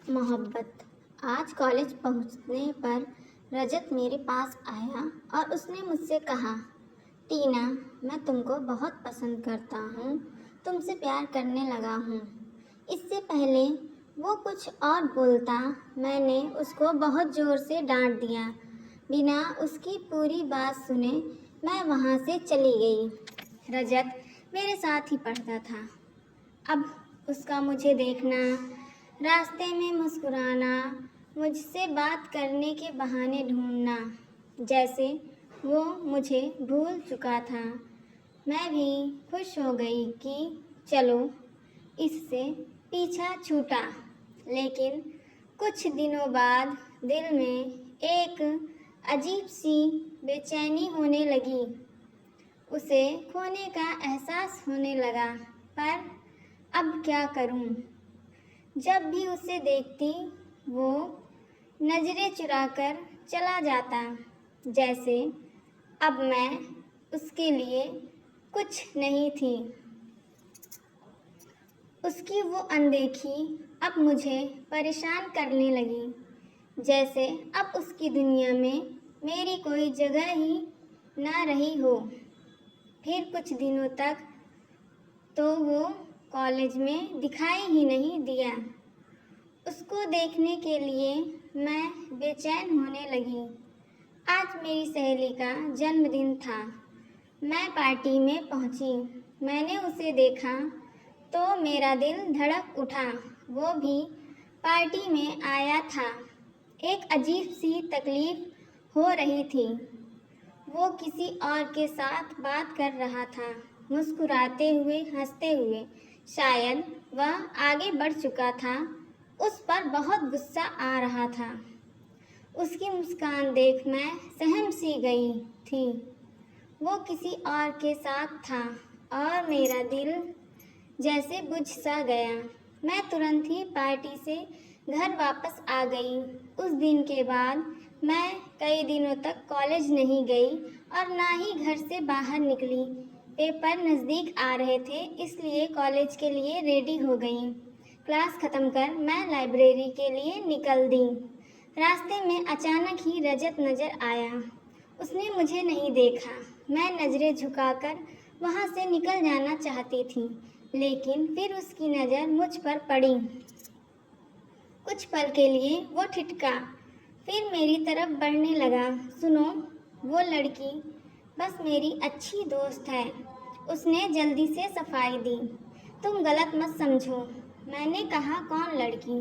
मोहब्बत। आज कॉलेज पहुंचने पर रजत मेरे पास आया और उसने मुझसे कहा, टीना, मैं तुमको बहुत पसंद करता हूँ, तुमसे प्यार करने लगा हूँ। इससे पहले वो कुछ और बोलता, मैंने उसको बहुत ज़ोर से डांट दिया। बिना उसकी पूरी बात सुने मैं वहाँ से चली गई। रजत मेरे साथ ही पढ़ता था। अब उसका मुझे देखना, रास्ते में मुस्कुराना, मुझसे बात करने के बहाने ढूंढना, जैसे वो मुझे भूल चुका था। मैं भी खुश हो गई कि चलो इससे पीछा छूटा। लेकिन कुछ दिनों बाद दिल में एक अजीब सी बेचैनी होने लगी। उसे खोने का एहसास होने लगा, पर अब क्या करूं? जब भी उसे देखती वो नजरें चुराकर चला जाता, जैसे अब मैं उसके लिए कुछ नहीं थी। उसकी वो अनदेखी अब मुझे परेशान करने लगी, जैसे अब उसकी दुनिया में मेरी कोई जगह ही ना रही हो। फिर कुछ दिनों तक तो वो कॉलेज में दिखाई ही नहीं दिया। उसको देखने के लिए मैं बेचैन होने लगी। आज मेरी सहेली का जन्मदिन था। मैं पार्टी में पहुंची। मैंने उसे देखा तो मेरा दिल धड़क उठा। वो भी पार्टी में आया था। एक अजीब सी तकलीफ हो रही थी। वो किसी और के साथ बात कर रहा था, मुस्कुराते हुए, हंसते हुए। शायद वह आगे बढ़ चुका था। उस पर बहुत गुस्सा आ रहा था। उसकी मुस्कान देख मैं सहम सी गई थी। वो किसी और के साथ था और मेरा दिल जैसे बुझ सा गया। मैं तुरंत ही पार्टी से घर वापस आ गई। उस दिन के बाद मैं कई दिनों तक कॉलेज नहीं गई और ना ही घर से बाहर निकली। पेपर नज़दीक आ रहे थे, इसलिए कॉलेज के लिए रेडी हो गई। क्लास ख़त्म कर मैं लाइब्रेरी के लिए निकल दी। रास्ते में अचानक ही रजत नज़र आया। उसने मुझे नहीं देखा। मैं नज़रें झुकाकर वहाँ से निकल जाना चाहती थी, लेकिन फिर उसकी नज़र मुझ पर पड़ी। कुछ पल के लिए वो ठिठका, फिर मेरी तरफ बढ़ने लगा। सुनो, वो लड़की बस मेरी अच्छी दोस्त है, उसने जल्दी से सफाई दी। तुम गलत मत समझो। मैंने कहा, कौन लड़की?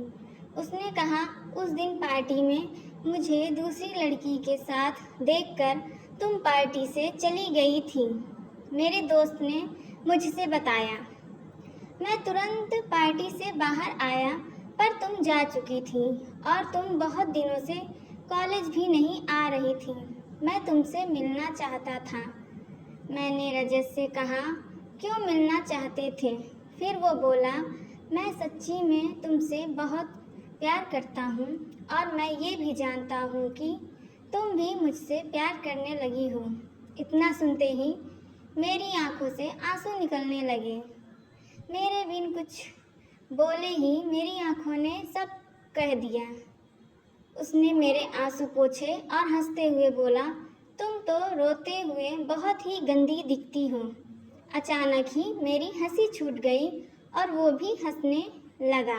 उसने कहा, उस दिन पार्टी में मुझे दूसरी लड़की के साथ देखकर तुम पार्टी से चली गई थी। मेरे दोस्त ने मुझसे बताया। मैं तुरंत पार्टी से बाहर आया, पर तुम जा चुकी थी और तुम बहुत दिनों से कॉलेज भी नहीं आ रही थी। मैं तुमसे मिलना चाहता था। मैंने रजत से कहा, क्यों मिलना चाहते थे? फिर वो बोला, मैं सच्ची में तुमसे बहुत प्यार करता हूँ और मैं ये भी जानता हूँ कि तुम भी मुझसे प्यार करने लगी हो। इतना सुनते ही मेरी आंखों से आंसू निकलने लगे। मेरे बिन कुछ बोले ही मेरी आंखों ने सब कह दिया। उसने मेरे आंसू पोंछे और हंसते हुए बोला, तुम तो रोते हुए बहुत ही गंदी दिखती हो। अचानक ही मेरी हंसी छूट गई और वो भी हंसने लगा।